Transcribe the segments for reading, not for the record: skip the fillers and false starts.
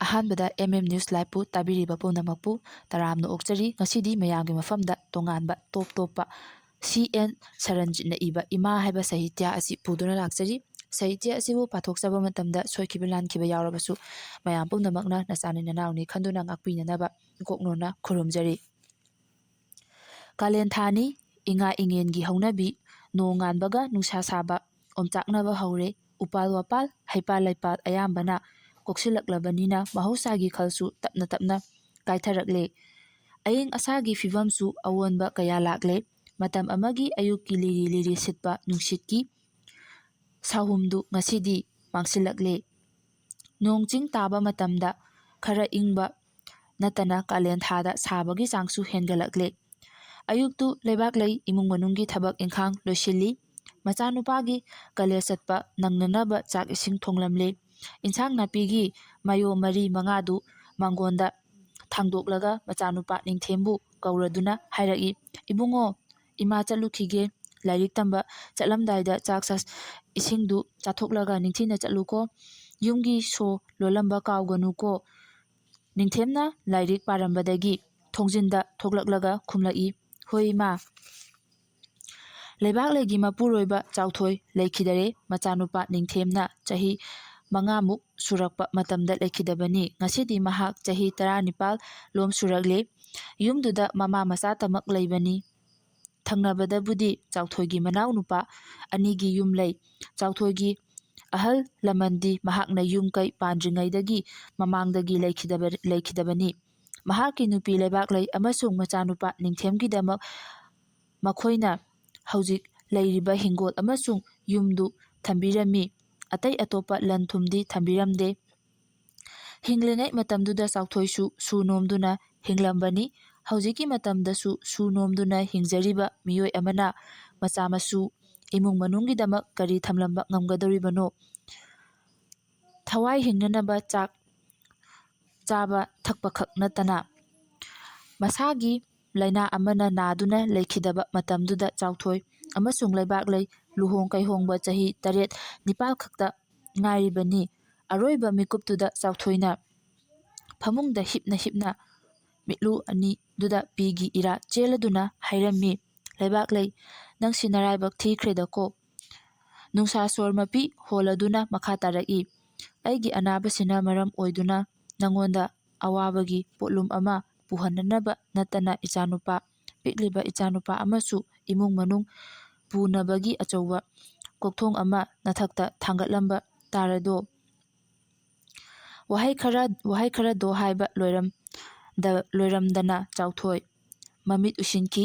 ꯑꯍꯥꯟꯕꯗ News Live ꯇꯥꯕꯤꯔꯤꯕ ꯄꯨꯝꯅꯃꯛꯄꯨ ꯇꯔꯥꯝꯅ ꯑꯣꯛꯆꯔꯤ꯫ ꯉꯁꯤꯗꯤ ꯃꯌꯥꯝꯒꯤ ꯃꯐꯝꯗ ꯇꯣꯉꯥꯟꯕ ꯇꯣꯞ ꯇꯣꯞꯄ C.N. ꯁꯔꯟꯖꯤꯠꯅ ꯏꯕ ꯏꯃꯥ ꯍꯥꯏꯕ ꯁꯥꯍꯤꯇ꯭ꯌ ꯑꯁꯤ ꯄꯨꯗꯨꯅ ꯂꯥꯛꯆꯔꯤ꯫ ꯁꯥꯍꯤꯇ꯭ꯌ ꯑꯁꯤꯕꯨ ꯄꯥꯊꯣꯛꯆꯕ ꯃꯇꯝꯗ ꯁꯣꯏꯈꯤꯕ ꯂꯥꯟꯈꯤꯕ ꯌꯥꯎꯔꯕꯁꯨ ꯃꯌꯥꯝ ꯄꯨꯝꯅꯃꯛꯅ ꯅꯆꯥꯅꯤ ꯅꯅꯥꯎꯅꯤ ꯈꯟꯗꯨꯅ ꯉꯥꯛꯄꯤꯅꯅꯕ ꯏꯀꯣꯛꯅꯣꯟꯅ ꯈꯨꯔꯨꯝꯖꯔꯤ꯫ ꯀꯥꯂꯦꯟ ꯊꯥꯅꯤ, ꯏꯉꯥ ꯏꯉꯦꯟꯒꯤ ꯍꯧꯅꯕꯤ, ꯅꯣꯡ ꯉꯥꯟꯕꯒ ꯅꯨꯡꯁꯥ ꯁꯥꯕ ꯑꯣꯝꯆꯥꯛꯅꯕ ꯍꯧꯔꯦ꯫ ꯎꯄꯥꯜ ꯋꯥꯄꯥꯜ, ꯍꯩꯄꯥꯜ ꯂꯩꯄꯥꯜ ꯑꯌꯥꯝꯕꯅ ꯀꯣꯛꯁꯤꯜꯂꯛꯂꯕꯅꯤꯅ ꯃꯍꯧꯁꯥꯒꯤ ꯈꯜꯁꯨ ꯇꯞꯅ ꯇꯞꯅ ꯀꯥꯏꯊꯔꯛꯂꯦ꯫ ꯑꯏꯪ ꯑꯁꯥꯒꯤ ꯐꯤꯚꯝꯁꯨ ꯑꯑꯣꯟꯕ ꯀꯌꯥ ꯂꯥꯛꯂꯦ꯫ ꯃꯇꯝ ꯑꯃꯒꯤ ꯑꯌꯨꯛꯀꯤ ꯂꯤꯔꯤ ꯂꯤꯔꯤ ꯁꯤꯠꯄ ꯅꯨꯡꯁꯤꯠꯀꯤ ꯁꯥꯍꯨꯝꯗꯨ ꯉꯁꯤꯗꯤ ꯃꯥꯡꯁꯤꯜꯂꯛꯂꯦ꯫ ꯅꯣꯡ ꯆꯤꯡ ꯇꯥꯕ ꯃꯇꯝꯗ ꯈꯔ ꯏꯪꯕ ꯅꯠꯇꯅ ꯀꯥꯂꯦꯟ ꯊꯥꯗ ꯁꯥꯕꯒꯤ ꯆꯥꯡꯁꯨ ꯍꯦꯟꯒꯠꯂꯛꯂꯦ꯫ ꯑꯌꯨꯛꯇꯨ ꯂꯩꯕꯥꯛꯂꯩ ꯏꯃꯨꯡ ꯃꯅꯨꯡꯒꯤ ꯊꯕꯛ ꯏꯪꯈꯥꯡ ꯂꯣꯏꯁꯤꯜꯂꯤ꯫ ꯃꯆꯥꯅꯨꯄꯥꯒꯤ ꯀꯂꯦꯖ ꯆꯠꯄ ꯅꯪꯅꯅꯕ ꯆꯥꯛ ꯏꯁꯤꯡ ꯊꯣꯡꯂꯝꯂꯦ꯫ ꯏꯟꯁꯥꯡ ꯅꯥꯄꯤꯒꯤ ꯃꯌꯣ ꯃꯔꯤ ꯃꯉꯥꯗꯨ ꯃꯥꯡꯒꯣꯟꯗ ꯊꯥꯡꯗꯣꯛꯂꯒ ꯃꯆꯥꯅꯨꯄꯥ ꯅꯤꯡꯊꯦꯝꯕꯨ ꯀꯧꯔꯗꯨꯅ ꯍꯥꯏꯔꯛꯏ, "ꯏꯕꯨꯡꯉꯣ, ꯏꯃꯥ ꯆꯠꯂꯨꯈꯤꯒꯦ꯫ ꯂꯥꯏꯔꯤꯛ ꯇꯝꯕ ꯆꯠꯂꯝꯗꯥꯏꯗ ꯆꯥꯛ ꯏꯁꯤꯡꯗꯨ ꯆꯥꯊꯣꯛꯂꯒ ꯅꯤꯡꯊꯤꯅ ꯆꯠꯂꯨꯀꯣ꯫ ꯌꯨꯝꯒꯤ ꯁꯣ ꯂꯣꯜꯂꯝꯕ ꯀꯥꯎꯒꯅꯨꯀꯣ꯫" ꯅꯤꯡꯊꯦꯝꯅ ꯂꯥꯏꯔꯤꯛ ꯄꯥꯔꯝꯕꯗꯒꯤ ꯊꯣꯡꯖꯤꯟꯗ ꯊꯣꯛꯂꯛꯂꯒ ꯈꯨꯝꯂꯛꯏ, "ꯍꯣꯏ ꯏꯃꯥ꯫" ꯂꯩꯕꯥꯛꯂꯩꯒꯤ ꯃꯄꯨꯔꯣꯏꯕ ꯆꯥꯎꯊꯣꯏ ꯂꯩꯈꯤꯗꯔꯦ꯫ ꯃꯆꯥꯅꯨꯄꯥ ꯅꯤꯡꯊꯦꯝꯅ ꯆꯍꯤ 5ꯃꯨꯛ ꯁꯨꯔꯛꯄ ꯃꯇꯝꯗ ꯂꯩꯈꯤꯗꯕꯅꯤ꯫ ꯉꯁꯤꯗꯤ ꯃꯍꯥꯛ ꯆꯍꯤ 19 ꯂꯣꯝ ꯁꯨꯔꯛꯂꯦ꯫ ꯌꯨꯝꯗꯨꯗ ꯃꯃꯥ ꯃꯆꯥꯇꯃꯛ ꯂꯩꯕꯅꯤ꯫ ꯊꯪꯅꯕꯗꯕꯨꯗꯤ ꯆꯥꯎꯊꯣꯏꯒꯤ ꯃꯅꯥꯎ ꯅꯨꯄꯥ 2ꯒꯤ ꯌꯨꯝ ꯂꯩ꯫ ꯆꯥꯎꯊꯣꯏꯒꯤ ꯑꯍꯜ ꯂꯃꯟꯗꯤ ꯃꯍꯥꯛꯅ ꯌꯨꯝ ꯀꯩ ꯄꯥꯟꯗ꯭ꯔꯤꯉꯩꯗꯒꯤ ꯃꯃꯥꯡꯗꯒꯤ ꯂꯩꯈꯤꯗꯕꯅꯤ꯫ ꯃꯍꯥꯛꯀꯤ ꯅꯨꯄꯤ ꯂꯩꯕꯥꯛꯂꯩ ꯑꯃꯁꯨꯡ ꯃꯆꯥꯅꯨꯄꯥ ꯅꯤꯡꯊꯦꯝꯒꯤꯗꯃꯛ ꯃꯈꯣꯏꯅ ꯍꯧꯖꯤꯛ ꯂꯩꯔꯤꯕ ꯍꯤꯡꯒꯣꯜ ꯑꯃꯁꯨꯡ ꯌꯨꯝꯗꯨ ꯊꯝꯕꯤꯔꯝꯃꯤ꯫ ꯑꯇꯩ ꯑꯇꯣꯞꯄ ꯂꯟ ꯊꯨꯝꯗꯤ ꯊꯝꯕꯤꯔꯝꯗꯦ꯫ ꯍꯤꯡꯂꯤꯉꯩ ꯃꯇꯝꯗꯨꯗ ꯆꯥꯎꯊꯣꯏꯁꯨ ꯁꯨ ꯅꯣꯝꯗꯨꯅ ꯍꯤꯡꯂꯝꯕꯅꯤ꯫ ꯍꯧꯖꯤꯛꯀꯤ ꯃꯇꯝꯗꯁꯨ ꯁꯨ ꯅꯣꯝꯗꯨꯅ ꯍꯤꯡꯖꯔꯤꯕ ꯃꯤꯑꯣꯏ ꯑꯃꯅ ꯃꯆꯥ ꯃꯁꯨ, ꯏꯃꯨꯡ ꯃꯅꯨꯡꯒꯤꯗꯃꯛ ꯀꯔꯤ ꯊꯝꯂꯝꯕ ꯉꯝꯒꯗꯧꯔꯤꯕꯅꯣ? ꯊꯋꯥꯏ ꯍꯤꯡꯅꯅꯕ ꯆꯥꯛ ꯆꯥꯕ ꯊꯛꯄꯈꯛ ꯅꯠꯇꯅ ꯃꯁꯥꯒꯤ ꯂꯩꯅꯥ ꯑꯃꯅ ꯅꯥꯗꯨꯅ ꯂꯩꯈꯤꯗꯕ ꯃꯇꯝꯗꯨꯗ ꯆꯥꯎꯊꯣꯏ ꯑꯃꯁꯨꯡ ꯂꯩꯕꯥꯛꯂꯩ ꯂꯨꯍꯣꯡ ꯀꯩꯍꯣꯡꯕ ꯆꯍꯤ 8-9 ꯈꯛꯇ ꯉꯥꯏꯔꯤꯕꯅꯤ꯫ ꯑꯔꯣꯏꯕ ꯃꯤꯀꯨꯞꯇꯨꯗ ꯆꯥꯎꯊꯣꯏꯅ ꯐꯃꯨꯡꯗ ꯍꯤꯞꯅ ꯍꯤꯞꯅ ꯃꯤꯠꯂꯨ ꯑꯅꯤꯗꯨꯗ ꯄꯤꯒꯤ ꯏꯔꯥ ꯆꯦꯜꯂꯗꯨꯅ ꯍꯥꯏꯔꯝꯃꯤ, "ꯂꯩꯕꯥꯛꯂꯩ, ꯅꯪꯁꯤ ꯅꯔꯥꯏꯕꯛ ꯊꯤꯈ꯭ꯔꯦꯗꯀꯣ꯫" ꯅꯨꯡꯁꯥꯁꯣꯔ ꯃꯄꯤ ꯍꯣꯜꯂꯗꯨꯅ ꯃꯈꯥ ꯇꯥꯔꯛꯏ, "ꯑꯩꯒꯤ ꯑꯅꯥꯕꯁꯤꯅ ꯃꯔꯝ ꯑꯣꯏꯗꯨꯅ ꯅꯉꯣꯟꯗ ꯑꯋꯥꯕꯒꯤ ꯄꯣꯠꯂꯨꯝ ꯑꯃ ꯄꯨꯍꯟꯅꯅꯕ ꯅꯠꯇꯅ ꯏꯆꯥꯅꯨꯄꯥ, ꯄꯤꯛꯂꯤꯕ ꯏꯆꯥꯅꯨꯄꯥ ꯑꯃꯁꯨ ꯏꯃꯨꯡ ꯃꯅꯨꯡ ꯄꯨꯅꯕꯒꯤ ꯑꯆꯧꯕ ꯀꯣꯛꯊꯣꯡ ꯑꯃ ꯅꯊꯛꯇ ꯊꯥꯡꯒꯠꯂꯝꯕ ꯇꯥꯔꯗꯣ꯫" ꯋꯥꯍꯩ ꯈꯔꯗꯣ ꯍꯥꯏꯕ ꯂꯣꯏꯔꯝꯗꯅ ꯆꯥꯎꯊꯣꯏ ꯃꯃꯤꯠ ꯎꯏꯁꯤꯟꯈꯤ꯫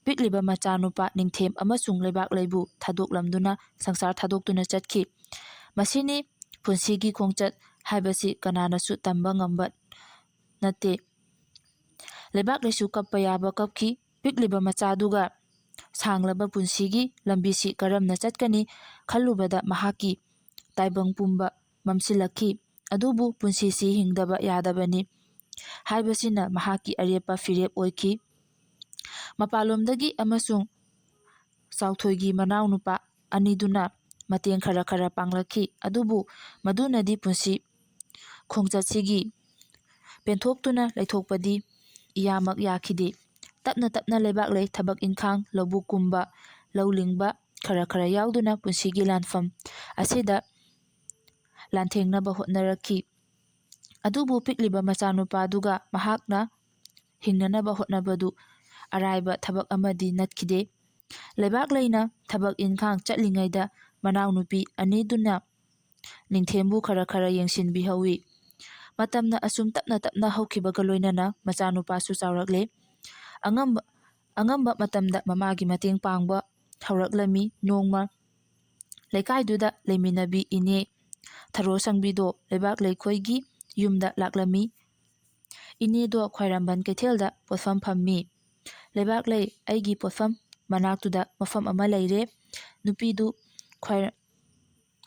ꯄꯤꯛꯂꯤꯕ ꯃꯆꯥꯅꯨꯄꯥ ꯅꯤꯡꯊꯦꯝ ꯑꯃꯁꯨꯡ ꯂꯩꯕꯥꯛꯂꯩꯕꯨ ꯊꯥꯗꯣꯛꯂꯝꯗꯨꯅ ꯁꯪꯁꯥꯔ ꯊꯥꯗꯣꯛꯇꯨꯅ ꯆꯠꯈꯤ꯫ ꯃꯁꯤꯅꯤ ꯄꯨꯟꯁꯤꯒꯤ ꯈꯣꯡꯆꯠ ꯍꯥꯏꯕꯁꯤ ꯀꯅꯥꯅꯁꯨ ꯇꯝꯕ ꯉꯝꯕ ꯅꯠꯇꯦ꯫ ꯂꯩꯕꯥꯛꯂꯩꯁꯨ ꯀꯞꯄ ꯌꯥꯕ ꯀꯞꯈꯤ꯫ ꯄꯤꯛꯂꯤꯕ ꯃꯆꯥꯗꯨꯒ ꯁꯥꯡꯂꯕ ꯄꯨꯟꯁꯤꯒꯤ ꯂꯝꯕꯤꯁꯤ ꯀꯔꯝꯅ ꯆꯠꯀꯅꯤ ꯈꯜꯂꯨꯕꯗ ꯃꯍꯥꯛꯀꯤ ꯇꯥꯏꯕꯪ ꯄꯨꯝꯕ ꯃꯝꯁꯤꯜꯂꯛꯈꯤ꯫ ꯑꯗꯨꯕꯨ ꯄꯨꯟꯁꯤꯁꯤ ꯍꯤꯡꯗꯕ ꯌꯥꯗꯕꯅꯤ ꯍꯥꯏꯕꯁꯤꯅ ꯃꯍꯥꯛꯀꯤ ꯑꯔꯦꯞꯄ ꯐꯤꯔꯦꯞ ꯑꯣꯏꯈꯤ꯫ ꯃꯄꯥꯟꯂꯣꯝꯗꯒꯤ ꯑꯃꯁꯨꯡ ꯆꯥꯎꯊꯣꯏꯒꯤ ꯃꯅꯥꯎ ꯅꯨꯄꯥ 2ꯗꯨꯅ ꯃꯇꯦꯡ ꯈꯔ ꯈꯔ ꯄꯥꯡꯂꯛꯈꯤ꯫ ꯑꯗꯨꯕꯨ ꯃꯗꯨꯅꯗꯤ ꯄꯨꯟꯁꯤ ꯈꯣꯡꯆꯠꯁꯤꯒꯤ ꯄꯦꯟꯊꯣꯛꯇꯨꯅ ꯂꯩꯊꯣꯛꯄꯗꯤ ꯏꯌꯥꯃꯛ ꯌꯥꯈꯤꯗꯦ꯫ ꯇꯞꯅ ꯇꯞꯅ ꯂꯩꯕꯥꯛꯂꯩ ꯊꯕꯛ ꯏꯪꯈꯥꯡ, ꯂꯧꯕꯨꯛ ꯀꯨꯝꯕ, ꯂꯧ ꯂꯤꯡꯕ ꯈꯔ ꯈꯔ ꯌꯥꯎꯗꯨꯅ ꯄꯨꯟꯁꯤꯒꯤ ꯂꯥꯟꯐꯝ ꯑꯁꯤꯗ ꯂꯥꯟꯊꯦꯡꯅꯕ ꯍꯣꯠꯅꯔꯛꯈꯤ꯫ ꯑꯗꯨꯕꯨ ꯄꯤꯛꯂꯤꯕ ꯃꯆꯥꯅꯨꯄꯥꯗꯨꯒ ꯃꯍꯥꯛꯅ ꯍꯤꯡꯅꯅꯕ ꯍꯣꯠꯅꯕꯗꯨ ꯑꯔꯥꯏꯕ ꯊꯕꯛ ꯑꯃꯗꯤ ꯅꯠꯈꯤꯗꯦ꯫ ꯂꯩꯕꯥꯛꯂꯩꯅ ꯊꯕꯛ ꯏꯟꯈꯥꯡ ꯆꯠꯂꯤꯉꯩꯗ ꯃꯅꯥꯎꯅꯨꯄꯤ 2ꯗꯨꯅ ꯅꯤꯡꯊꯦꯝꯕꯨ ꯈꯔ ꯈꯔ ꯌꯦꯡꯁꯤꯟꯕꯤꯍꯧꯏ꯫ ꯃꯇꯝꯅ ꯑꯁꯨꯝ ꯇꯞꯅ ꯇꯞꯅ ꯍꯧꯈꯤꯕꯒ ꯂꯣꯏꯅꯅ ꯃꯆꯥꯅꯨꯄꯥꯁꯨ ꯆꯥꯎꯔꯛꯂꯦ꯫ ꯑꯉꯝꯕ ꯃꯇꯝꯗ ꯃꯃꯥꯒꯤ ꯃꯇꯦꯡ ꯄꯥꯡꯕ ꯍꯧꯔꯛꯂꯝꯃꯤ꯫ ꯅꯣꯡꯃ ꯂꯩꯀꯥꯏꯗꯨꯗ ꯂꯩꯃꯤꯟꯅꯕꯤ ꯏꯅꯦ ꯊꯔꯣꯁꯪꯕꯤꯗꯣ ꯂꯩꯕꯥꯛꯂꯩ ꯈꯣꯏꯒꯤ ꯌꯨꯝꯗ ꯂꯥꯛꯂꯝꯃꯤ꯫ ꯏꯅꯦꯗꯣ ꯈ꯭ꯋꯥꯏꯔꯝꯕꯟ ꯀꯩꯊꯦꯜꯗ ꯄꯣꯠꯐꯝ ꯐꯝꯃꯤ꯫ "ꯂꯩꯕꯥꯛꯂꯩ, ꯑꯩꯒꯤ ꯄꯣꯠꯐꯝ ꯃꯅꯥꯛꯇꯨꯗ ꯃꯐꯝ ꯑꯃ ꯂꯩꯔꯦ꯫ ꯅꯨꯄꯤꯗꯨ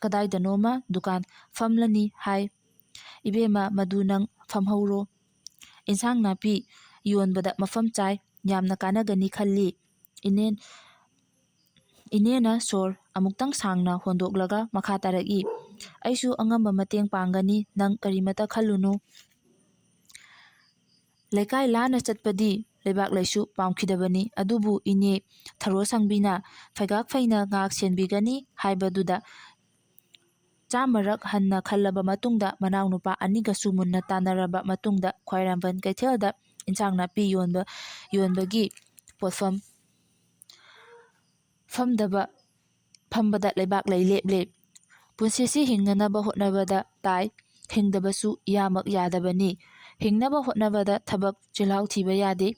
ꯀꯗꯥꯏꯗꯅꯣꯃ ꯗꯨꯀꯥꯟ ꯐꯝꯂꯅꯤ ꯍꯥꯏ꯫ ꯏꯕꯦꯝꯃ, ꯃꯗꯨ ꯅꯪ ꯐꯝꯍꯧꯔꯣ꯫ ꯏꯟꯁꯥꯡ ꯅꯥꯄꯤ ꯌꯣꯟꯕꯗ ꯃꯐꯝ ꯆꯥꯏ, ꯌꯥꯝꯅ ꯀꯥꯟꯅꯒꯅꯤ ꯈꯜꯂꯤ꯫" ꯏꯅꯦꯅ ꯁꯣꯔ ꯑꯃꯨꯛꯇꯪ ꯁꯥꯡꯅ ꯍꯣꯟꯗꯣꯛꯂꯒ ꯃꯈꯥ ꯇꯥꯔꯛꯏ, "ꯑꯩꯁꯨ ꯑꯉꯝꯕ ꯃꯇꯦꯡ ꯄꯥꯡꯒꯅꯤ, ꯅꯪ ꯀꯔꯤꯃꯇ ꯈꯜꯂꯨꯅꯨ꯫ ꯂꯩꯀꯥꯏ ꯂꯥꯟꯅ ꯆꯠꯄꯗꯤ ꯂꯩꯕꯥꯛ ꯂꯩꯁꯨ ꯄꯥꯝꯈꯤꯗꯕꯅꯤ, ꯑꯗꯨꯕꯨ ꯏꯅꯦ ꯊꯔꯣꯁꯪꯕꯤꯅ ꯐꯩꯒꯥꯛ ꯐꯩꯅ ꯉꯥꯛ ꯁꯦꯟꯕꯤꯒꯅꯤ ꯍꯥꯏꯕꯗꯨꯗ ꯆꯥꯃꯔꯛ ꯍꯟꯅ ꯈꯜꯂꯕ ꯃꯇꯨꯡꯗ ꯃꯅꯥꯎꯅꯨꯄꯥ ꯑꯅꯤꯒꯁꯨ ꯃꯨꯟꯅ ꯇꯥꯟꯅꯔꯕ ꯃꯇꯨꯡꯗ ꯈ꯭ꯋꯥꯏꯔꯝꯕꯟ ꯀꯩꯊꯦꯜꯗ ꯏꯟꯁꯥꯡ ꯅꯥꯄꯤ ꯌꯣꯟꯕꯒꯤ ꯄꯣꯠꯐꯝ ꯐꯝꯕꯗ ꯂꯩꯕꯥꯛ ꯂꯩ ꯂꯦꯞꯂꯦ꯫ ꯄꯨꯟꯁꯤꯁꯤ ꯍꯤꯡꯅꯅꯕ ꯍꯣꯠꯅꯕꯗ ꯇꯥꯏ, ꯍꯤꯡꯗꯕꯁꯨ ꯏꯌꯥꯃꯛ ꯌꯥꯗꯕꯅꯤ꯫ ꯍꯤꯡꯅꯕ ꯍꯣꯠꯅꯕꯗ ꯊꯕꯛ ꯆꯤꯜꯍꯥꯎ ꯊꯤꯕ ꯌꯥꯗꯦ꯫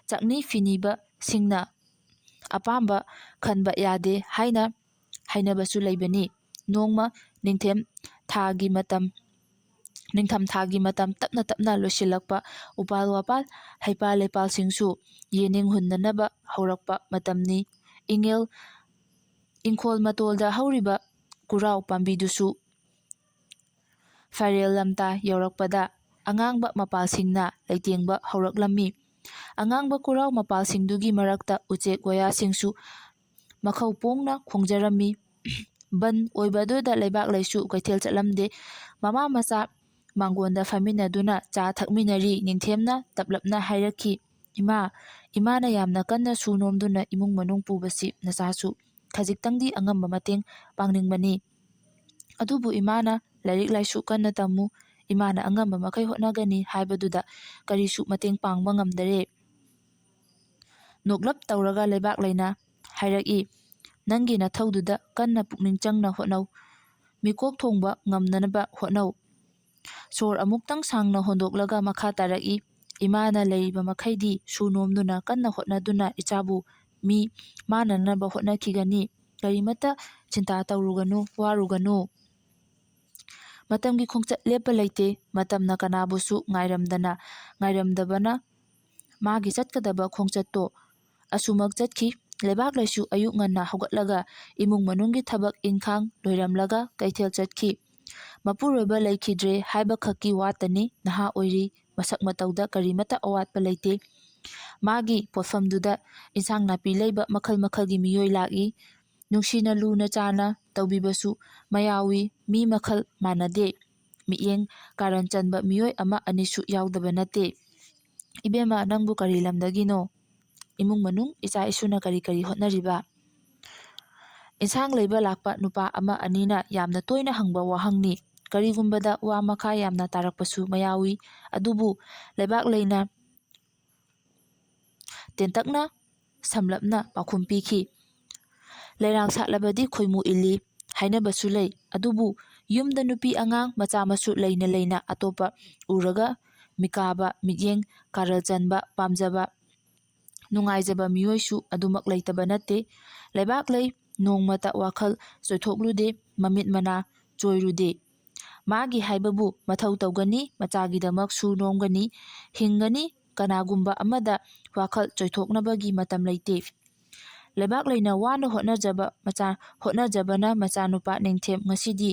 ꯆꯥꯛꯅꯤ ꯐꯤꯅꯤꯕꯁꯤꯡꯅ ꯑꯄꯥꯝꯕ ꯈꯟꯕ ꯌꯥꯗꯦ ꯍꯥꯏꯅ ꯍꯥꯏꯅꯕꯁꯨ ꯂꯩꯕꯅꯤ꯫ ꯅꯣꯡꯃ ꯅꯤꯡꯊꯝ ꯊꯥꯒꯤ ꯃꯇꯝ ꯇꯞꯅ ꯇꯞꯅ ꯂꯣꯏꯁꯤꯜꯂꯛꯄ, ꯎꯄꯥꯜ ꯋꯥꯄꯥꯜ ꯍꯩꯄꯥꯜ ꯂꯩꯄꯥꯜꯁꯤꯡꯁꯨ ꯌꯦꯅꯤꯡ ꯍꯨꯟꯅꯅꯕ ꯍꯧꯔꯛꯄ ꯃꯇꯝꯅꯤ꯫ ꯏꯪꯈꯣꯜ ꯃꯇꯣꯜꯗ ꯍꯧꯔꯤꯕ ꯀꯨꯔꯥꯎ ꯄꯥꯝꯕꯤꯗꯨꯁꯨ ꯐꯥꯏꯔꯦꯜ ꯂꯝꯇꯥ ꯌꯧꯔꯛꯄꯗ ꯑꯉꯥꯡꯕ ꯃꯄꯥꯜꯁꯤꯡꯅ ꯂꯩꯇꯦꯡꯕ ꯍꯧꯔꯛꯂꯝꯃꯤ꯫ ꯑꯉꯥꯡꯕ ꯀꯨꯔꯥꯎ ꯃꯄꯥꯜꯁꯤꯡꯗꯨꯒꯤ ꯃꯔꯛꯇ ꯎꯆꯦꯛ ꯋꯥꯌꯥꯁꯤꯡꯁꯨ ꯃꯈꯧ ꯄꯣꯡꯅ ꯈꯣꯡꯖꯔꯝꯃꯤ꯫ ꯕꯟ ꯑꯣꯏꯕꯗꯨꯗ ꯂꯩꯕꯥꯛ ꯂꯩꯁꯨ ꯀꯩꯊꯦꯜ ꯆꯠꯂꯝꯗꯦ꯫ ꯃꯃꯥ ꯃꯆꯥ ꯃꯥꯡꯒꯣꯟꯗ ꯐꯝꯃꯤꯟꯅꯗꯨꯅ ꯆꯥ ꯊꯛꯃꯤꯟꯅꯔꯤ꯫ ꯅꯤꯡꯊꯦꯝꯅ ꯇꯞꯂꯞꯅ ꯍꯥꯏꯔꯛꯈꯤ, "ꯏꯃꯥ, ꯏꯃꯥꯅ ꯌꯥꯝꯅ ꯀꯟꯅ ꯁꯨ ꯅꯣꯝꯗꯨꯅ ꯏꯃꯨꯡ ꯃꯅꯨꯡ ꯄꯨꯕꯁꯤ ꯅꯆꯥꯁꯨ ꯈꯖꯤꯛꯇꯪꯗꯤ ꯑꯉꯝꯕ ꯃꯇꯦꯡ ꯄꯥꯡꯅꯤꯡꯕꯅꯤ꯫ ꯑꯗꯨꯕꯨ ꯏꯃꯥꯅ ꯂꯥꯏꯔꯤꯛ ꯂꯥꯏꯁꯨ ꯀꯟꯅ ꯇꯝꯃꯨ, ꯏꯃꯥꯅ ꯑꯉꯝꯕ ꯃꯈꯩ ꯍꯣꯠꯅꯒꯅꯤ ꯍꯥꯏꯕꯗꯨꯗ ꯀꯔꯤꯁꯨ ꯃꯇꯦꯡ ꯄꯥꯡꯕ ꯉꯝꯗꯔꯦ"꯫ ꯅꯣꯛꯂꯞ ꯇꯧꯔꯒ ꯂꯩꯕꯥꯛ ꯂꯩꯅ ꯍꯥꯏꯔꯛꯏ, "ꯅꯪꯒꯤ ꯅꯊꯧꯗꯨꯗ ꯀꯟꯅ ꯄꯨꯛꯅꯤꯡ ꯆꯪꯅ ꯍꯣꯠꯅꯧ, ꯃꯤꯀꯣꯛ ꯊꯣꯡꯕ ꯉꯝꯅꯅꯕ ꯍꯣꯠꯅꯧ"꯫ ꯁꯣꯔ ꯑꯃꯨꯛꯇꯪ ꯁꯥꯡꯅ ꯍꯣꯟꯗꯣꯛꯂꯒ ꯃꯈꯥ ꯇꯥꯔꯛꯏ, "ꯏꯃꯥꯅ ꯂꯩꯔꯤꯕ ꯃꯈꯩꯗꯤ ꯁꯨ ꯅꯣꯝꯗꯨꯅ ꯀꯟꯅ ꯍꯣꯠꯅꯗꯨꯅ ꯏꯆꯥꯕꯨ ꯃꯤ ꯃꯥꯟꯅꯅꯕ ꯍꯣꯠꯅꯈꯤꯒꯅꯤ꯫ ꯀꯔꯤꯃꯠꯇ ꯆꯤꯟꯇꯥ ꯇꯧꯔꯨꯒꯅꯨ, ꯋꯥꯔꯨꯒꯅꯨ꯫ ꯃꯇꯝꯒꯤ ꯈꯣꯡꯆꯠ ꯂꯦꯞꯄ ꯂꯩꯇꯦ꯫ ꯃꯇꯝꯅ ꯀꯅꯥꯕꯨꯁꯨ ꯉꯥꯏꯔꯝꯗꯕꯅ ꯃꯥꯒꯤ ꯆꯠꯀꯗꯕ ꯈꯣꯡꯆꯠꯇꯣ ꯑꯁꯨꯃꯛ ꯆꯠꯈꯤ"꯫ ꯂꯩꯕꯥꯛ ꯂꯩꯁꯨ ꯑꯌꯨꯛ ꯉꯟꯅ ꯍꯧꯒꯠꯂꯒ ꯏꯃꯨꯡ ꯃꯅꯨꯡꯒꯤ ꯊꯕꯛ ꯏꯟꯈꯥꯡ ꯂꯣꯏꯔꯝꯂꯒ ꯀꯩꯊꯦꯜ ꯆꯠꯈꯤ꯫ ꯃꯄꯨꯔꯣꯏꯕ ꯂꯩꯈꯤꯗ꯭ꯔꯦ ꯍꯥꯏꯕꯈꯛꯀꯤ ꯋꯥꯇꯅꯤ, ꯅꯍꯥ ꯑꯣꯏꯔꯤ, ꯃꯁꯛ ꯃꯇꯧꯗ ꯀꯔꯤꯃꯠꯇ ꯑꯋꯥꯠꯄ ꯂꯩꯇꯦ꯫ ꯃꯥꯒꯤ ꯄꯣꯠꯐꯝꯗꯨꯗ ꯏꯟꯁꯥꯡ ꯅꯥꯄꯤ ꯂꯩꯕ ꯃꯈꯜ ꯃꯈꯜꯒꯤ ꯃꯤꯑꯣꯏ ꯂꯥꯛꯏ꯫ ꯅꯨꯡꯁꯤꯅ ꯂꯨꯅ ꯆꯥꯟꯅ ꯇꯧꯕꯤꯕꯁꯨ ꯃꯌꯥꯎꯏ꯫ ꯃꯤ ꯃꯈꯜ ꯃꯥꯟꯅꯗꯦ꯫ ꯃꯤꯠꯌꯦꯡ ꯀꯥꯔꯟ ꯆꯟꯕ ꯃꯤꯑꯣꯏ ꯑꯃ ꯑꯅꯤꯁꯨ ꯌꯥꯎꯗꯕ ꯅꯠꯇꯦ꯫ "ꯏꯕꯦꯝꯃ, ꯅꯪꯕꯨ ꯀꯔꯤ ꯂꯝꯗꯒꯤꯅꯣ? ꯏꯃꯨꯡ ꯃꯅꯨꯡ ꯏꯆꯥ ꯏꯁꯨꯅ ꯀꯔꯤ ꯀꯔꯤ ꯍꯣꯠꯅꯔꯤꯕ"? ꯏꯟꯁꯥꯡ ꯂꯩꯕ ꯂꯥꯛꯄ ꯅꯨꯄꯥ ꯑꯃ ꯑꯅꯤꯅ ꯌꯥꯝꯅ ꯇꯣꯏꯅ ꯍꯪꯕ ꯋꯥꯍꯪꯅꯤ꯫ ꯀꯔꯤꯒꯨꯝꯕꯗ ꯋꯥ ꯃꯈꯥ ꯌꯥꯝꯅ ꯇꯥꯔꯛꯄꯁꯨ ꯃꯌꯥꯎꯏ꯫ ꯑꯗꯨꯕꯨ ꯂꯩꯕꯥꯛ ꯂꯩꯅ ꯇꯦꯟꯇꯛꯅ ꯁꯝꯂꯞꯅ ꯄꯥꯎꯈꯨꯝ ꯄꯤꯈꯤ, "ꯂꯩꯔꯥꯡ ꯁꯥꯠꯂꯕꯗꯤ ꯈꯣꯏꯃꯨ ꯏꯜꯂꯤ ꯍꯥꯏꯅꯕꯁꯨ ꯂꯩ꯫ ꯑꯗꯨꯕꯨ ꯌꯨꯝꯗ ꯅꯨꯄꯤ ꯑꯉꯥꯡ ꯃꯆꯥ ꯃꯁꯨ ꯂꯩꯅ ꯂꯩꯅ ꯑꯇꯣꯞꯄ ꯎꯔꯒ ꯃꯤꯀꯥꯕ, ꯃꯤꯠꯌꯦꯡ ꯀꯥꯔꯜ ꯆꯟꯕ, ꯄꯥꯝꯖꯕ, ꯅꯨꯡꯉꯥꯏꯖꯕ ꯃꯤꯑꯣꯏꯁꯨ ꯑꯗꯨꯃꯛ ꯂꯩꯇꯕ ꯅꯠꯇꯦ꯫ ꯂꯩꯕꯥꯛ ꯂꯩ ꯅꯣꯡꯃꯇ ꯋꯥꯈꯜ ꯆꯣꯏꯊꯣꯛꯂꯨꯗꯦ, ꯃꯃꯤꯠ ꯃꯅꯥ ꯆꯣꯏꯔꯨꯗꯦ꯫ ꯃꯥꯒꯤ ꯍꯥꯏꯕꯕꯨ ꯃꯊꯧ ꯇꯧꯒꯅꯤ, ꯃꯆꯥꯒꯤꯗꯃꯛ ꯁꯨ ꯅꯣꯝꯒꯅꯤ, ꯍꯤꯡꯒꯅꯤ꯫ ꯀꯅꯥꯒꯨꯝꯕ ꯑꯃꯗ ꯋꯥꯈꯜ ꯆꯣꯏꯊꯣꯛꯅꯕꯒꯤ ꯃꯇꯝ ꯂꯩꯇꯦ"꯫ ꯂꯩꯕꯥꯛ ꯂꯩꯅ ꯋꯥꯅ ꯍꯣꯠꯅꯖꯕꯅ ꯃꯆꯥꯅꯨꯄꯥ ꯅꯤꯡꯊꯦꯝ ꯉꯁꯤꯗꯤ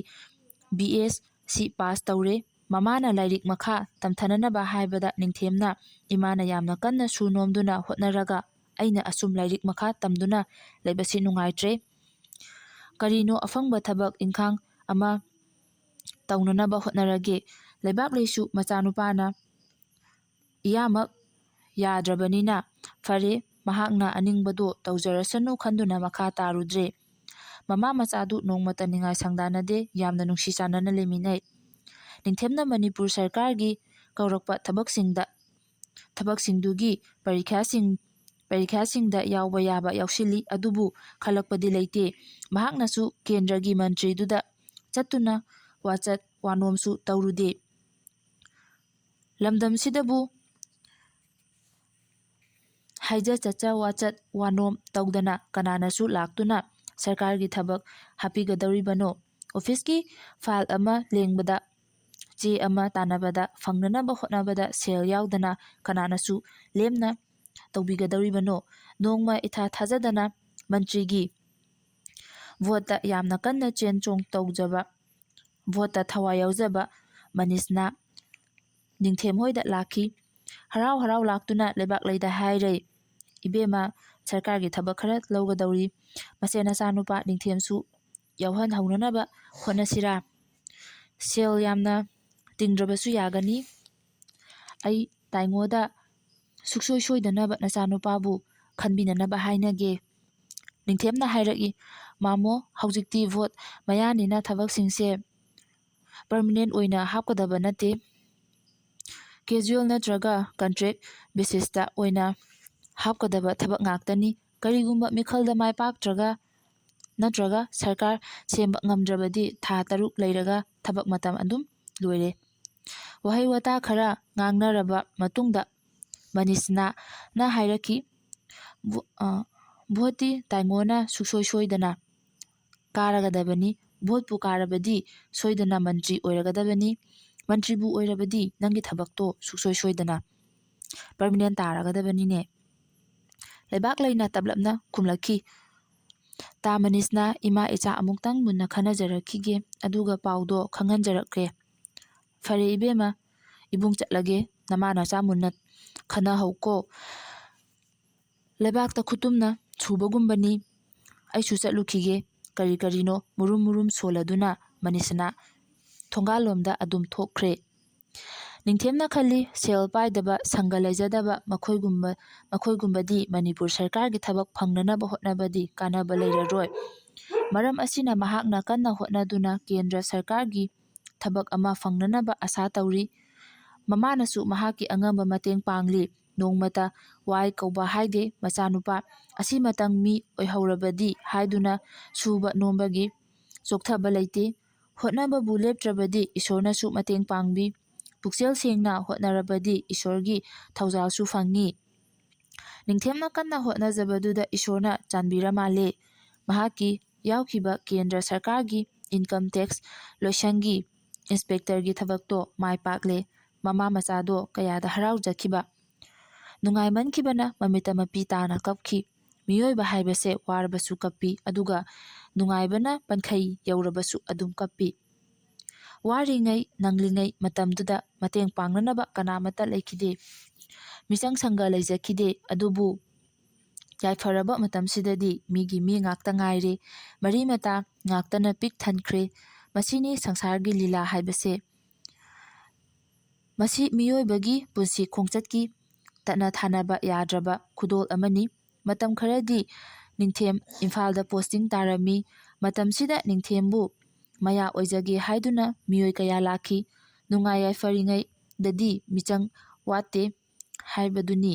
B.Sc ꯄꯥꯁ ꯇꯧꯔꯦ꯫ ꯃꯃꯥꯅ ꯂꯥꯏꯔꯤꯛ ꯃꯈꯥ ꯇꯝꯊꯅꯅꯕ ꯍꯥꯏꯕꯗ ꯅꯤꯡꯊꯦꯝꯅ, "ꯏꯃꯥꯅ ꯌꯥꯝꯅ ꯀꯟꯅ ꯁꯨ ꯅꯣꯝꯗꯨꯅ ꯍꯣꯠꯅꯔꯒ ꯑꯩꯅ ꯑꯁꯨꯝ ꯂꯥꯏꯔꯤꯛ ꯃꯈꯥ ꯇꯝꯗꯨꯅ ꯂꯩꯕꯁꯤ ꯅꯨꯡꯉꯥꯏꯇ꯭ꯔꯦ꯫ ꯀꯔꯤꯅꯣ ꯑꯐꯪꯕ ꯊꯕꯛ ꯏꯟꯈꯥꯡ ꯑꯃ ꯇꯧꯅꯅꯕ ꯍꯣꯠꯅꯔꯒꯦ"꯫ ꯂꯩꯕꯥꯛ ꯂꯩꯁꯨ ꯃꯆꯥꯅꯨꯄꯥꯅ ꯏꯌꯥꯃꯛ ꯌꯥꯗ꯭ꯔꯕꯅꯤꯅ ꯐꯔꯦ, ꯃꯍꯥꯛꯅ ꯑꯅꯤꯡꯕꯗꯣ ꯇꯧꯖꯔꯁꯅꯨ ꯈꯟꯗꯨꯅ ꯃꯈꯥ ꯇꯥꯔꯨꯗ꯭ꯔꯦ꯫ ꯃꯃꯥ ꯃꯆꯥꯗꯨ ꯅꯣꯡꯃꯇ ꯅꯤꯡꯉꯥꯏ ꯁꯪꯗꯥꯅꯗꯦ, ꯌꯥꯝꯅ ꯅꯨꯡꯁꯤ ꯆꯥꯟꯅꯅ ꯂꯩꯃꯤꯟꯅꯩ꯫ ꯅꯤꯡꯊꯦꯝꯅ ꯃꯅꯤꯄꯨꯔ ꯁꯔꯀꯥꯔꯒꯤ ꯀꯧꯔꯛꯄ ꯊꯕꯛꯁꯤꯡꯗꯨꯒꯤ ꯄꯔꯤꯈ꯭ꯌꯥꯁꯤꯡꯗ ꯌꯥꯎꯕ ꯌꯥꯕ ꯌꯥꯎꯁꯤꯜꯂꯤ꯫ ꯑꯗꯨꯕꯨ ꯈꯜꯂꯛꯄꯗꯤ ꯂꯩꯇꯦ꯫ ꯃꯍꯥꯛꯅꯁꯨ ꯀꯦꯟꯗ꯭ꯔꯒꯤ ꯃꯟꯇ꯭ꯔꯤꯗꯨꯗ ꯆꯠꯇꯨꯅ ꯋꯥꯆꯠ ꯋꯥꯅꯣꯝꯁꯨ ꯇꯧꯔꯨꯗꯦ꯫ ꯂꯝꯗꯝꯁꯤꯗꯕꯨ ꯍꯥꯏꯖ ꯆꯠꯆ ꯋꯥꯆꯠ ꯋꯥꯅꯣꯝ ꯇꯧꯗꯅ ꯀꯅꯥꯅꯁꯨ ꯂꯥꯛꯇꯨꯅ ꯁꯔꯀꯥꯔꯒꯤ ꯊꯕꯛ ꯍꯥꯞꯄꯤꯒꯗꯧꯔꯤꯕꯅꯣ? ꯑꯣꯐꯤꯁꯀꯤ ꯐꯥꯏꯜ ꯑꯃ ꯂꯦꯡꯕꯗ, ꯆꯦ ꯑꯃ ꯇꯥꯟꯅꯕꯗ, ꯐꯪꯅꯅꯕ ꯍꯣꯠꯅꯕꯗ ꯁꯦꯜ ꯌꯥꯎꯗꯅ ꯀꯅꯥꯅꯁꯨ ꯂꯦꯝꯅ ꯇꯧꯕꯤꯒꯗꯧꯔꯤꯕꯅꯣ? ꯅꯣꯡꯃ ꯏꯊꯥ ꯊꯥꯖꯗꯅ ꯃꯟꯇ꯭ꯔꯤꯒꯤ ꯚꯣꯠꯇ ꯌꯥꯝꯅ ꯀꯟꯅ ꯆꯦꯟ ꯆꯣꯡ ꯇꯧꯖꯕ, ꯚꯣꯠꯇ ꯊꯋꯥꯏ ꯌꯥꯎꯖꯕ ꯃꯅꯤꯁꯅ ꯅꯤꯡꯊꯦꯝ ꯍꯣꯏꯗ ꯂꯥꯛꯈꯤ꯫ ꯍꯔꯥꯎ ꯍꯔꯥꯎ ꯂꯥꯛꯇꯨꯅ ꯂꯩꯕꯥꯛ ꯂꯩꯗ ꯍꯥꯏꯔꯩ, "ꯏꯕꯦꯝꯃ, ꯁꯔꯀꯥꯔꯒꯤ ꯊꯕꯛ ꯈꯔ ꯂꯧꯒꯗꯧꯔꯤ꯫ ꯃꯁꯦ ꯅꯆꯥꯅꯨꯄꯥ ꯅꯤꯡꯊꯦꯝꯁꯨ ꯌꯥꯎꯍꯟꯍꯧꯅꯅꯕ ꯍꯣꯠꯅꯁꯤꯔꯥ? ꯁꯦꯜ ꯌꯥꯝꯅ ꯇꯤꯡꯗ꯭ꯔꯕꯁꯨ ꯌꯥꯒꯅꯤ꯫ ꯑꯩ ꯇꯥꯏꯉꯣꯗ ꯁꯨꯛꯁꯣꯏ ꯁꯣꯏꯗꯅꯕ ꯅꯆꯥꯅꯨꯄꯥꯕꯨ ꯈꯟꯕꯤꯅꯅꯕ ꯍꯥꯏꯅꯒꯦ꯫ ꯅꯤꯡꯊꯦꯝꯅ ꯍꯥꯏꯔꯛꯏ, ꯃꯥꯃꯣ, ꯍꯧꯖꯤꯛꯇꯤ ꯚꯣꯠ ꯃꯌꯥꯅꯤꯅ ꯊꯕꯛꯁꯤꯡꯁꯦ ꯄꯔꯃꯅꯦꯟꯠ ꯑꯣꯏꯅ ꯍꯥꯞꯀꯗꯕ ꯅꯠꯇꯦ, ꯀꯦꯖꯨꯑꯦꯜ ꯅꯠꯇ꯭ꯔꯒ ꯀꯟꯇ꯭ꯔꯦꯛ ꯕꯦꯁꯤꯁꯇ ꯑꯣꯏꯅ ꯍꯥꯞꯀꯗꯕ ꯊꯕꯛ ꯉꯥꯛꯇꯅꯤ꯫ ꯀꯔꯤꯒꯨꯝꯕ ꯃꯤꯈꯜꯗ ꯃꯥꯏ ꯄꯥꯛꯇ꯭ꯔꯒ ꯅꯠꯇ꯭ꯔꯒ ꯁꯔꯀꯥꯔ ꯁꯦꯝꯕ ꯉꯝꯗ꯭ꯔꯕꯗꯤ ꯊꯥ 6 ꯂꯩꯔꯒ ꯊꯕꯛ ꯃꯇꯝ ꯑꯗꯨꯝ ꯂꯣꯏꯔꯦ꯫ ꯋꯥꯍꯩ ꯋꯥꯇꯥ ꯈꯔ ꯉꯥꯡꯅꯔꯕ ꯃꯇꯨꯡꯗ ꯃꯅꯤꯁꯅꯥꯅ ꯍꯥꯏꯔꯛꯈꯤ, ꯚꯣꯠꯇꯤ ꯇꯥꯏꯉꯣꯅ ꯁꯨꯛꯁꯣꯏ ꯁꯣꯏꯗꯅ ꯀꯥꯔꯒꯗꯕꯅꯤ꯫ ꯚꯣꯠꯄꯨ ꯀꯥꯔꯕꯗꯤ ꯁꯣꯏꯗꯅ ꯃꯟꯇ꯭ꯔꯤ ꯑꯣꯏꯔꯒꯗꯕꯅꯤ꯫ ꯃꯟꯇ꯭ꯔꯤꯕꯨ ꯑꯣꯏꯔꯕꯗꯤ ꯅꯪꯒꯤ ꯊꯕꯛꯇꯣ ꯁꯨꯛꯁꯣꯏ ꯁꯣꯏꯗꯅ ꯄꯔꯃꯅꯦꯟꯠ ꯇꯥꯔꯒꯗꯕꯅꯤꯅꯦ꯫ ꯂꯩꯕꯥꯛ ꯂꯩꯅ ꯇꯞꯂꯞꯅ ꯈꯨꯝꯂꯛꯈꯤ, ꯇꯥ ꯃꯅꯤꯁꯅꯥ, ꯏꯃꯥ ꯏꯆꯥ ꯑꯃꯨꯛꯇꯪ ꯃꯨꯟꯅ ꯈꯟꯅꯖꯔꯛꯈꯤꯒꯦ, ꯑꯗꯨꯒ ꯄꯥꯎꯗꯣ ꯈꯪꯍꯟꯖꯔꯛꯀꯦ꯫ ꯐꯔꯦ ꯏꯕꯦꯝꯃ, ꯏꯕꯨꯡ ꯆꯠꯂꯒꯦ, ꯅꯃꯥ ꯅꯆꯥ ꯃꯨꯟꯅ ꯈꯟꯅꯍꯧꯀꯣ꯫ ꯂꯩꯕꯥꯛꯇ ꯈꯨꯠꯇꯨꯝꯅ ꯁꯨꯕꯒꯨꯝꯕꯅꯤ, ꯑꯩꯁꯨ ꯆꯠꯂꯨꯈꯤꯒꯦ꯫ ꯀꯔꯤ ꯀꯔꯤꯅꯣ ꯃꯨꯔꯨꯝ ꯃꯨꯔꯨꯝ ꯁꯣꯜꯂꯗꯨꯅ ꯃꯅꯤꯁꯅꯥ ꯊꯣꯡꯒꯥꯜꯂꯣꯝꯗ ꯑꯗꯨꯝ ꯊꯣꯛꯈ꯭ꯔꯦ꯫ ꯅꯤꯡꯊꯦꯝꯅ ꯈꯜꯂꯤ, ꯁꯦꯜ ꯄꯥꯏꯗꯕ, ꯁꯪꯒ ꯂꯩꯖꯗꯕ ꯃꯈꯣꯏꯒꯨꯝꯕꯗꯤ ꯃꯅꯤꯄꯨꯔ ꯁꯔꯀꯥꯔꯒꯤ ꯊꯕꯛ ꯐꯪꯅꯅꯕ ꯍꯣꯠꯅꯕꯗꯤ ꯀꯥꯟꯅꯕ ꯂꯩꯔꯔꯣꯏ꯫ ꯃꯔꯝ ꯑꯁꯤꯅ ꯃꯍꯥꯛꯅ ꯀꯟꯅ ꯍꯣꯠꯅꯗꯨꯅ ꯀꯦꯟꯗ꯭ꯔ ꯁꯔꯀꯥꯔꯒꯤ ꯊꯕꯛ ꯑꯃ ꯐꯪꯅꯅꯕ ꯑꯁꯥ ꯇꯧꯔꯤ꯫ ꯃꯃꯥꯅꯁꯨ ꯃꯍꯥꯛꯀꯤ ꯑꯉꯝꯕ ꯃꯇꯦꯡ ꯄꯥꯡꯂꯤ꯫ ꯅꯣꯡꯃꯇ ꯋꯥꯏ ꯀꯧꯕ ꯍꯥꯏꯗꯦ ꯃꯆꯥꯅꯨꯄꯥ ꯑꯁꯤꯃꯇꯪ ꯃꯤ ꯑꯣꯏꯍꯧꯔꯕꯗꯤ ꯍꯥꯏꯗꯨꯅ ꯁꯨꯕ ꯅꯣꯝꯕꯒꯤ ꯆꯣꯛꯊꯕ ꯂꯩꯇꯦ꯫ ꯍꯣꯠꯅꯕꯕꯨ ꯂꯦꯞꯇ꯭ꯔꯕꯗꯤ ꯏꯁꯣꯔꯅꯁꯨ ꯃꯇꯦꯡ ꯄꯥꯡꯕꯤ꯫ ꯄꯨꯛꯆꯦꯜ ꯁꯦꯡꯅ ꯍꯣꯠꯅꯔꯕꯗꯤ ꯏꯁꯣꯔꯒꯤ ꯊꯧꯖꯥꯜꯁꯨ ꯐꯪꯏ꯫ ꯅꯤꯡꯊꯦꯝꯅ ꯀꯟꯅ ꯍꯣꯠꯅꯖꯕꯗꯨꯗ ꯏꯁꯣꯔꯅ ꯆꯥꯟꯕꯤꯔ ꯃꯥꯜꯂꯦ꯫ ꯃꯍꯥꯛꯀꯤ ꯌꯥꯎꯈꯤꯕ ꯀꯦꯟꯗ꯭ꯔ ꯁꯔꯀꯥꯔꯒꯤ ꯏꯟꯀꯝ ꯇꯦꯛꯁ ꯂꯣꯏꯁꯪꯒꯤ ꯏꯟꯁꯄꯦꯛꯇꯔꯒꯤ ꯊꯕꯛꯇꯣ ꯃꯥꯏ ꯄꯥꯛꯂꯦ꯫ ꯃꯃꯥ ꯃꯆꯥꯗꯣ ꯀꯌꯥꯗ ꯍꯔꯥꯎꯖꯈꯤꯕ! ꯅꯨꯡꯉꯥꯏꯃꯟꯈꯤꯕꯅ ꯃꯃꯤꯠꯇ ꯃꯄꯤ ꯇꯥꯅ ꯀꯞꯈꯤ꯫ ꯃꯤꯑꯣꯏꯕ ꯍꯥꯏꯕꯁꯦ ꯋꯥꯔꯕꯁꯨ ꯀꯞꯄꯤ, ꯑꯗꯨꯒ ꯅꯨꯡꯉꯥꯏꯕꯅ ꯄꯟꯈꯩ ꯌꯧꯔꯕꯁꯨ ꯑꯗꯨꯝ ꯀꯞꯄꯤ꯫ ꯋꯥꯔꯤꯉꯩ ꯅꯪꯂꯤꯉꯩ ꯃꯇꯝꯗꯨꯗ ꯃꯇꯦꯡ ꯄꯥꯡꯅꯅꯕ ꯀꯅꯥꯃꯠꯇ ꯂꯩꯈꯤꯗꯦ, ꯃꯤꯆꯪ ꯁꯪꯒ ꯂꯩꯖꯈꯤꯗꯦ꯫ ꯑꯗꯨꯕꯨ ꯌꯥꯏꯐꯔꯕ ꯃꯇꯝꯁꯤꯗꯗꯤ ꯃꯤꯒꯤ ꯃꯤ ꯉꯥꯛꯇ ꯉꯥꯏꯔꯦ, ꯃꯔꯤ ꯃꯇꯥ ꯉꯥꯛꯇꯅ ꯄꯤꯛ ꯊꯟꯈ꯭ꯔꯦ꯫ ꯃꯁꯤꯅꯤ ꯁꯪꯁꯥꯔꯒꯤ ꯂꯤꯂꯥ ꯍꯥꯏꯕꯁꯦ꯫ ꯃꯁꯤ ꯃꯤꯑꯣꯏꯕꯒꯤ ꯄꯨꯟꯁꯤ ꯈꯣꯡꯆꯠꯀꯤ ꯇꯠꯅ ꯊꯥꯅꯕ ꯌꯥꯗ꯭ꯔꯕ ꯈꯨꯗꯣꯜ ꯑꯃꯅꯤ꯫ ꯃꯇꯝ ꯈꯔꯗꯤ ꯅꯤꯡꯊꯦꯝ ꯏꯝꯐꯥꯜꯗ ꯄꯣꯁꯇꯤꯡ ꯇꯥꯔꯝꯃꯤ꯫ ꯃꯇꯝꯁꯤꯗ ꯅꯤꯡꯊꯦꯝꯕꯨ ꯃꯌꯥ ꯑꯣꯏꯖꯒꯦ ꯍꯥꯏꯗꯨꯅ ꯃꯤꯑꯣꯏ ꯀꯌꯥ ꯂꯥꯛꯈꯤ꯫ ꯅꯨꯡꯉꯥꯏ ꯌꯥꯏꯐꯔꯤꯉꯩꯗꯗꯤ ꯃꯤꯆꯪ ꯋꯥꯠꯇꯦ ꯍꯥꯏꯕꯗꯨꯅꯤ꯫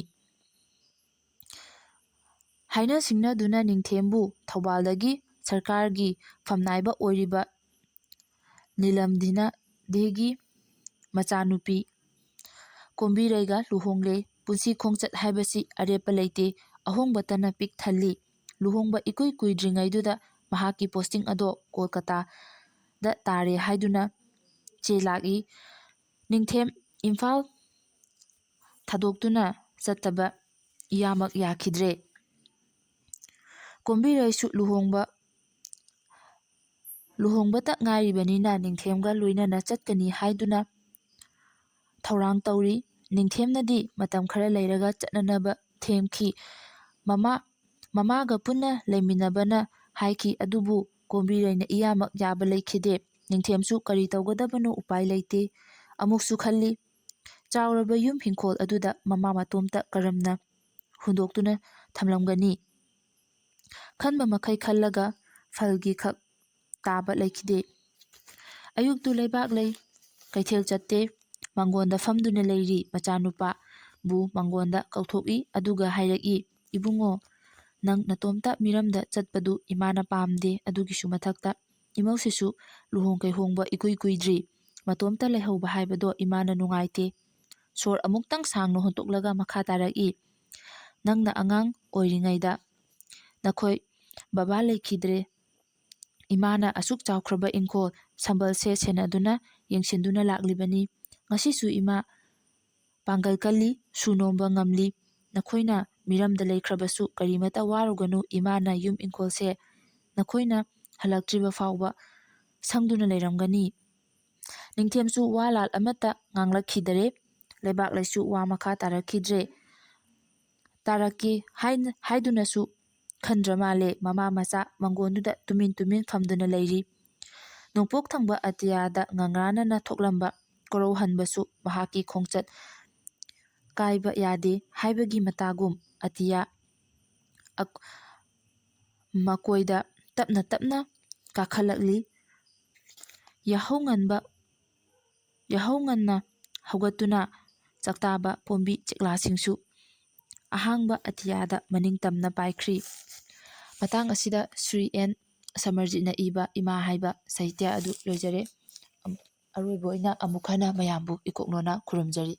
ꯍꯥꯏꯅ ꯁꯤꯡꯅꯗꯨꯅ ꯅꯤꯡꯊꯦꯝꯕꯨ ꯊꯧꯕꯥꯜꯗꯒꯤ ꯁꯔꯀꯥꯔꯒꯤ ꯐꯝꯅꯥꯏꯕ ꯑꯣꯏꯔꯤꯕ ꯅꯤꯂꯝꯗꯤꯒꯤ ꯃꯆꯥꯅꯨꯄꯤ ꯀꯣꯝꯕꯤꯔꯩꯒ ꯂꯨꯍꯣꯡꯂꯦ꯫ ꯄꯨꯟꯁꯤ ꯈꯣꯡꯆꯠ ꯍꯥꯏꯕꯁꯤ ꯑꯔꯦꯞꯄ ꯂꯩꯇꯦ, ꯑꯍꯣꯡꯕꯇꯅ ꯄꯤꯛ ꯊꯜꯂꯤ꯫ ꯂꯨꯍꯣꯡꯕ ꯏꯀꯨꯏ ꯀꯨꯏꯗ꯭ꯔꯤꯉꯩꯗꯨꯗ ꯃꯍꯥꯛꯀꯤ ꯄꯣꯁꯇꯤꯡ ꯑꯗꯣ ꯀꯣꯜꯀꯇꯥꯗ ꯇꯥꯔꯦ ꯍꯥꯏꯗꯨꯅ ꯆꯦ ꯂꯥꯛꯏ꯫ ꯅꯤꯡꯊꯦꯝ ꯏꯝꯐꯥꯜ ꯊꯥꯗꯣꯛꯇꯨꯅ ꯆꯠꯇꯕ ꯏꯌꯥꯃꯛ ꯌꯥꯈꯤꯗ꯭ꯔꯦ꯫ ꯀꯣꯝꯕꯤꯔꯩꯁꯨ ꯂꯨꯍꯣꯡꯕꯇ ꯉꯥꯏꯔꯤꯕꯅꯤꯅ ꯅꯤꯡꯊꯦꯝꯒ ꯂꯣꯏꯅꯅ ꯆꯠꯀꯅꯤ ꯍꯥꯏꯗꯨꯅ ꯊꯧꯔꯥꯡ ꯇꯧꯔꯤ꯫ ꯅꯤꯡꯊꯦꯝꯅꯗꯤ ꯃꯇꯝ ꯈꯔ ꯂꯩꯔꯒ ꯆꯠꯅꯅꯕ ꯊꯦꯝꯈꯤ꯫ ꯃꯃꯥꯒ ꯄꯨꯟꯅ ꯂꯩꯃꯤꯟꯅꯕꯅ ꯍꯥꯏꯈꯤ, ꯑꯗꯨꯕꯨ ꯀꯣꯝꯕꯤꯔꯩꯅ ꯏꯌꯥꯃꯛ ꯌꯥꯕ ꯂꯩꯈꯤꯗꯦ꯫ ꯅꯤꯡꯊꯦꯝꯁꯨ ꯀꯔꯤ ꯇꯧꯒꯗꯕꯅꯣ ꯎꯄꯥꯏ ꯂꯩꯇꯦ꯫ ꯑꯃꯨꯛꯁꯨ ꯈꯜꯂꯤ, ꯆꯥꯎꯔꯕ ꯌꯨꯝ ꯏꯪꯈꯣꯜ ꯑꯗꯨꯗ ꯃꯃꯥ ꯃꯇꯣꯝꯇ ꯀꯔꯝꯅ ꯍꯨꯟꯗꯣꯛꯇꯨꯅ ꯊꯝꯂꯝꯒꯅꯤ? ꯈꯟꯕ ꯃꯈꯩ ꯈꯜꯂꯒ ꯐꯜꯒꯤ ꯈꯛ ꯇꯥꯕ ꯂꯩꯈꯤꯗꯦ꯫ ꯑꯌꯨꯛꯇꯨ ꯂꯩꯕꯥꯛ ꯂꯩ, ꯀꯩꯊꯦꯜ ꯆꯠꯇꯦ꯫ ꯃꯥꯡꯒꯣꯟꯗ ꯐꯝꯗꯨꯅ ꯂꯩꯔꯤ ꯃꯆꯥꯅꯨꯄꯥꯕꯨ ꯃꯥꯡꯒꯣꯟꯗ ꯀꯧꯊꯣꯛꯏ, ꯑꯗꯨꯒ ꯍꯥꯏꯔꯛꯏ, ꯏꯕꯨꯡꯉꯣ, ꯅꯪ ꯅꯇꯣꯝꯇ ꯃꯤꯔꯝꯗ ꯆꯠꯄꯗꯨ ꯏꯃꯥꯅ ꯄꯥꯝꯗꯦ꯫ ꯑꯗꯨꯒꯤꯁꯨ ꯃꯊꯛꯇ ꯏꯃꯧꯁꯤꯁꯨ ꯂꯨꯍꯣꯡ ꯀꯩꯍꯣꯡꯕ ꯏꯀꯨꯏ ꯀꯨꯏꯗ꯭ꯔꯤ꯫ ꯃꯇꯣꯝꯇ ꯂꯩꯍꯧꯕ ꯍꯥꯏꯕꯗꯣ ꯏꯃꯥꯅ ꯅꯨꯡꯉꯥꯏꯇꯦ꯫ ꯁꯣꯔ ꯑꯃꯨꯛꯇꯪ ꯁꯥꯡꯅ ꯍꯣꯟꯇꯣꯛꯂꯒ ꯃꯈꯥ ꯇꯥꯔꯛꯏ, ꯅꯪꯅ ꯑꯉꯥꯡ ꯑꯣꯏꯔꯤꯉꯩꯗ ꯅꯈꯣꯏ ꯕꯕꯥ ꯂꯩꯈꯤꯗ꯭ꯔꯦ꯫ ꯏꯃꯥꯅ ꯑꯁꯨꯛ ꯆꯥꯎꯈ꯭ꯔꯕ ꯏꯪꯈꯣꯜ ꯁꯝꯕꯜꯁꯦ ꯁꯦꯟꯅꯗꯨꯅ ꯌꯦꯡꯁꯤꯟꯗꯨꯅ ꯂꯥꯛꯂꯤꯕꯅꯤ꯫ ꯉꯁꯤꯁꯨ ꯏꯃꯥ ꯄꯥꯡꯒꯜ ꯀꯜꯂꯤ, ꯁꯨ ꯅꯣꯝꯕ ꯉꯝꯂꯤ꯫ ꯅꯈꯣꯏꯅ ꯃꯤꯔꯝꯗ ꯂꯩꯈ꯭ꯔꯕꯁꯨ ꯀꯔꯤꯃꯇ ꯋꯥꯔꯨꯒꯅꯨ, ꯏꯃꯥꯅ ꯌꯨꯝ ꯏꯪꯈꯣꯜꯁꯦ ꯅꯈꯣꯏꯅ ꯍꯜꯂꯛꯇ꯭ꯔꯤꯕ ꯐꯥꯎꯕ ꯁꯪꯗꯨꯅ ꯂꯩꯔꯝꯒꯅꯤ꯫ ꯅꯤꯡꯊꯦꯝꯁꯨ ꯋꯥ ꯂꯥꯜ ꯑꯃꯠꯇ ꯉꯥꯡꯂꯛꯈꯤꯗꯔꯦ꯫ ꯂꯩꯕꯥꯛ ꯂꯩꯁꯨ ꯋꯥ ꯃꯈꯥ ꯇꯥꯔꯛꯈꯤꯗ꯭ꯔꯦ꯫ ꯇꯥꯔꯛꯀꯦ ꯍꯥꯏꯗꯨꯅꯁꯨ ꯈꯟꯗ꯭ꯔ ꯃꯥꯜꯂꯦ꯫ ꯃꯃꯥ ꯃꯆꯥ ꯃꯥꯡꯒꯣꯟꯗꯨꯗ ꯇꯨꯃꯤꯟ ꯇꯨꯃꯤꯟ ꯐꯝꯗꯨꯅ ꯂꯩꯔꯤ꯫ ꯅꯣꯡꯄꯣꯛ ꯊꯪꯕ ꯑꯇꯤꯌꯥꯗ ꯉꯪꯔꯥꯅꯅ ꯊꯣꯛꯂꯝꯕ ꯀꯣꯔꯧꯍꯟꯕꯁꯨ ꯃꯍꯥꯛꯀꯤ ꯈꯣꯡꯆꯠ ꯀꯥꯏꯕ ꯌꯥꯗꯦ ꯍꯥꯏꯕꯒꯤ ꯃꯇꯥꯒꯨꯝ ꯑꯇꯤꯌꯥ ꯃꯀꯣꯏꯗ ꯇꯞꯅ ꯇꯞꯅ ꯀꯥꯈꯠꯂꯛꯂꯤ꯫ ꯌꯥꯍꯧ ꯉꯟꯅ ꯍꯧꯒꯠꯇꯨꯅ ꯆꯥꯛꯇꯥꯕ ꯄꯣꯝꯕꯤ ꯆꯦꯛꯂꯥꯁꯤꯡꯁꯨ ꯑꯍꯥꯡꯕ ꯑꯇꯤꯌꯥꯗ ꯃꯅꯤꯡꯇꯝꯅ ꯄꯥꯏꯈ꯭ꯔꯤ꯫ ꯃꯇꯥꯡ ꯑꯁꯤꯗ ꯁ꯭ꯔꯤ ꯑꯦꯟ ꯁꯃꯔꯖꯤꯠꯅ ꯏꯕ ꯏꯃꯥ ꯍꯥꯏꯕ ꯁꯥꯍꯤꯇ꯭ꯌ ꯑꯗꯨ ꯂꯣꯏꯖꯔꯦ꯫ ꯑꯔꯣꯏꯕ ꯑꯣꯏꯅ ꯑꯃꯨꯛ ꯍꯟꯅ ꯃꯌꯥꯝꯕꯨ ꯏꯀꯣꯛꯅꯣꯅ ꯈꯨꯔꯨꯝꯖꯔꯤ꯫